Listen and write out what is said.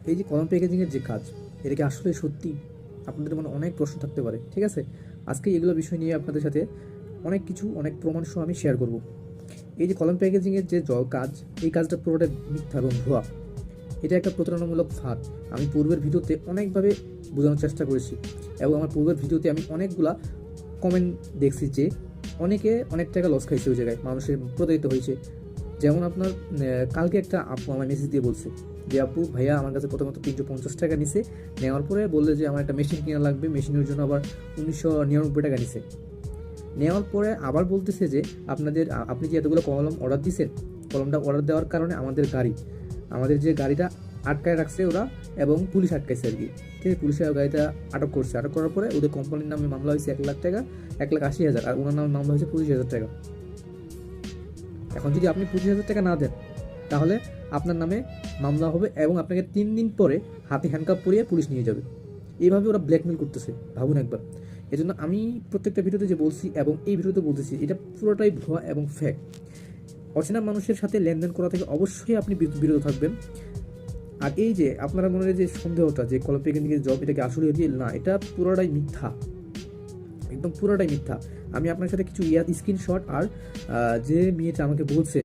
এই যে কলম প্যাকেজিংয়ের যে কাজ, এটা কি আসলে সত্যি? আপনাদের মনে অনেক প্রশ্ন থাকতে পারে, ঠিক আছে? আজকে এগুলো বিষয় নিয়ে আপনাদের সাথে অনেক প্রমাণ সহ আমি শেয়ার করব। এই যে কলম প্যাকেজিংয়ের যে কাজ, এই কাজটা পুরোটা মিথ্যা এবং ভুয়া। এটা একটা প্রতারণামূলক ফাঁদ। আমি পূর্বের ভিডিওতে অনেকভাবে বোঝানোর চেষ্টা করেছি, এবং আমার পূর্বের ভিডিওতে আমি অনেকগুলা কমেন্ট দেখছি যে অনেকে অনেক টাকা লস খাইছে ওই জায়গায়, মানুষের প্রতারিত হয়েছে। যেমন আপনার কালকে একটা আপু আমার মেসেজ দিয়ে বলছে যে আপু ভাইয়া আমার কাছে প্রথমত 350 টাকা নিছে, নেওয়ার পরে বললে যে আমার একটা মেশিন কেনা লাগবে, মেশিনের জন্য আবার 1999 টাকা নিছে। নেওয়ার পরে আবার বলতেছে যে আপনি যে এতগুলো কলম অর্ডার দিয়েছেন, কলমটা অর্ডার দেওয়ার কারণে আমাদের যে গাড়িটা আটকায় রাখছে ওরা, এবং পুলিশ আটকাইছে আর কি। ঠিক আছে, পুলিশের গাড়িটা আটক করছে। আটক করার পরে ওদের কোম্পানির নামে মামলা হয়েছে 1 লাখ টাকা, 1,80,000, আর ওনার নামে মামলা হয়েছে 25,000 টাকা। এখন যদি আপনি 25,000 টাকা না দেন, তাহলে আপনার নামে মামলা হবে এবং আপনাকে 3 দিন পরে হাতে হ্যান্ডকাপ পরিয়ে পুলিশ নিয়ে যাবে। এইভাবে ওরা ব্ল্যাকমেল করতেছে, ভাবুন একবার। এজন্য আমি প্রত্যেকটা ভিডিওতে যে বলছি এবং এই ভিডিওতে বলতেছি, এটা পুরোটাই ভুয়া এবং ফ্যাক। অচেনা মানুষের সাথে লেনদেন করা থেকে অবশ্যই আপনি বিরত থাকবেন। আর এই যে আপনারা মনে যে সন্দেহটা যে কলম প্যাকেজিং জব, এটাকে আসলে রিয়েল না, এটা পুরোটাই মিথ্যা, একদম পুরোটাই মিথ্যা। আমি আপনার সাথে কিছু স্ক্রিনশট আর যে মেয়েটা আমাকে বলছে